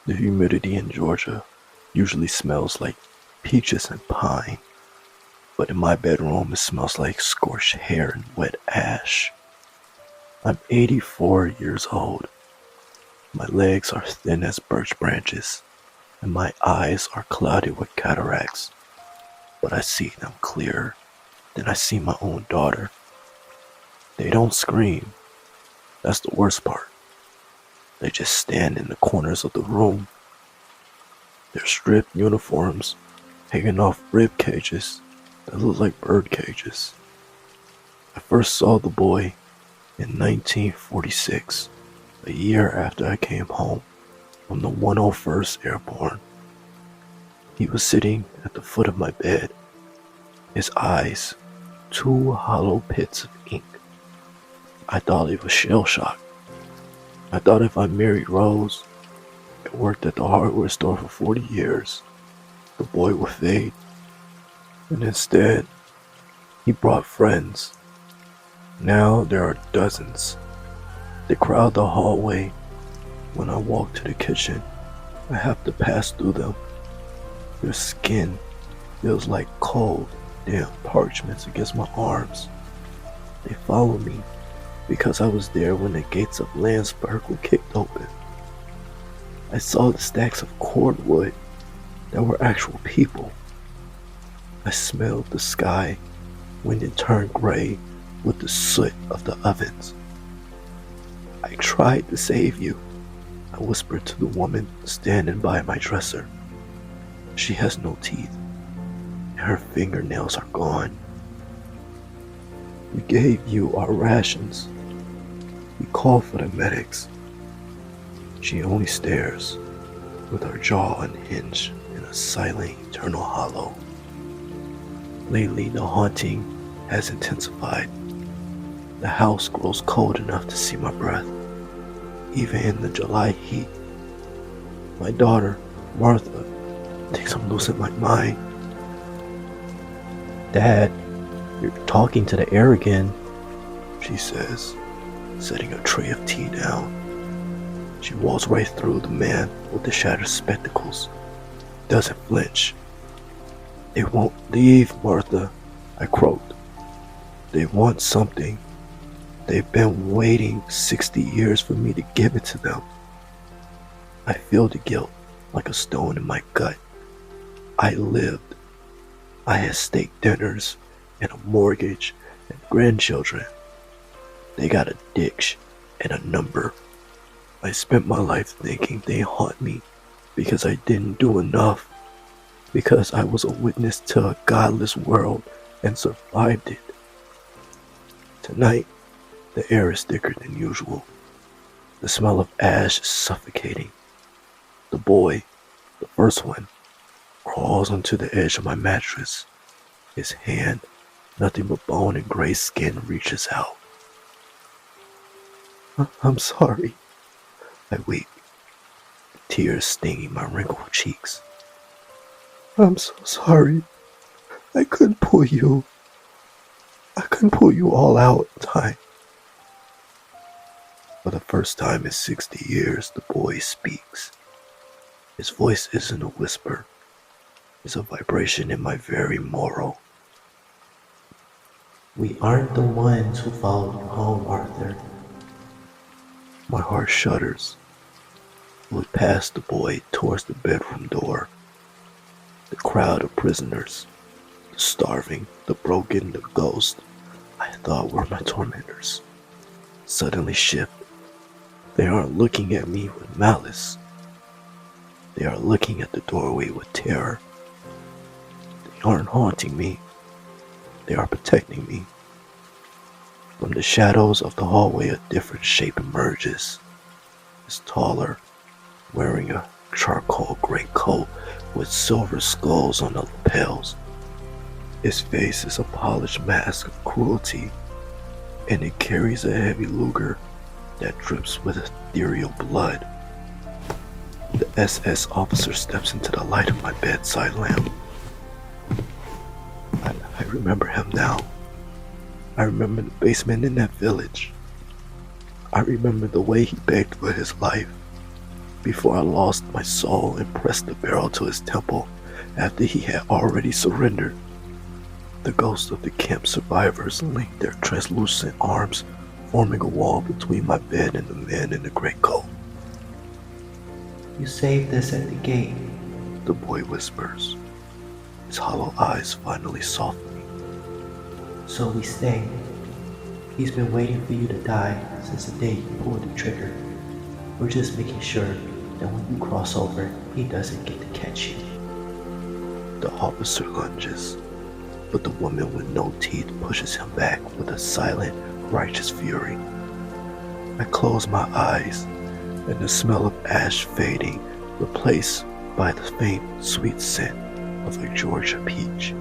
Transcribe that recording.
The humidity in Georgia usually smells like peaches and pine, but in my bedroom it smells like scorched hair and wet ash. I'm 84 years old. My legs are thin as birch branches, and my eyes are clouded with cataracts, but I see them clearer than I see my own daughter. They don't scream. That's the worst part. They just stand in the corners of the room. Their stripped uniforms hanging off rib cages that look like bird cages. I first saw the boy in 1946, a year after I came home from the 101st Airborne. He was sitting at the foot of my bed, his eyes two hollow pits of ink. I thought it was shell shock. I thought if I married Rose and worked at the hardware store for 40 years, the boy would fade. And instead, he brought friends. Now there are dozens. They crowd the hallway. When I walk to the kitchen, I have to pass through them. Their skin feels like cold, damp parchments against my arms. They follow me because I was there when the gates of Landsburg were kicked open. I saw the stacks of cordwood that were actual people. I smelled the sky when it turned gray with the soot of the ovens. I tried to save you, I whispered to the woman standing by my dresser. She has no teeth, and her fingernails are gone. We gave you our rations. We called for the medics. She only stares, with her jaw unhinged in a silent, eternal hollow. Lately, the haunting has intensified. The house grows cold enough to see my breath, even in the July heat. My daughter, Martha, thinks I'm losing my mind. Dad, you're talking to the air again, she says, setting a tray of tea down. She walks right through the man with the shattered spectacles, doesn't flinch. They won't leave, Martha, I croaked. They want something. They've been waiting 60 years for me to give it to them. I feel the guilt like a stone in my gut. I lived. I had steak dinners and a mortgage and grandchildren. They got a ditch and a number. I spent my life thinking they haunt me because I didn't do enough, because I was a witness to a godless world and survived it. Tonight, the air is thicker than usual. The smell of ash is suffocating. The boy, the first one, crawls onto the edge of my mattress. His hand, nothing but bone and gray skin, reaches out. I'm sorry, I weep, tears stinging my wrinkled cheeks. I'm so sorry. I couldn't pull you all out in time. For the first time in 60 years, the boy speaks. His voice isn't a whisper. It's a vibration in my very marrow. We aren't the ones who followed you home, Arthur. My heart shudders. Look past the boy towards the bedroom door. The crowd of prisoners, the starving, the broken, the ghosts I thought were my tormentors, suddenly shift. They aren't looking at me with malice. They are looking at the doorway with terror. They aren't haunting me. They are protecting me. From the shadows of the hallway, a different shape emerges. It's taller, wearing a charcoal gray coat with silver skulls on the lapels. His face is a polished mask of cruelty, and it carries a heavy Luger that drips with ethereal blood. The SS officer steps into the light of my bedside lamp. I remember him now. I remember the basement in that village. I remember the way he begged for his life. before I lost my soul and pressed the barrel to his temple after he had already surrendered. The ghosts of the camp survivors linked their translucent arms, forming a wall between my bed and the man in the gray coat. You saved us at the gate, the boy whispers, his hollow eyes finally softening. So we stay. He's been waiting for you to die since the day you pulled the trigger. We're just making sure that when you cross over, he doesn't get to catch you. The officer lunges, but the woman with no teeth pushes him back with a silent, righteous fury. I close my eyes, and the smell of ash fading, replaced by the faint, sweet scent of a Georgia peach.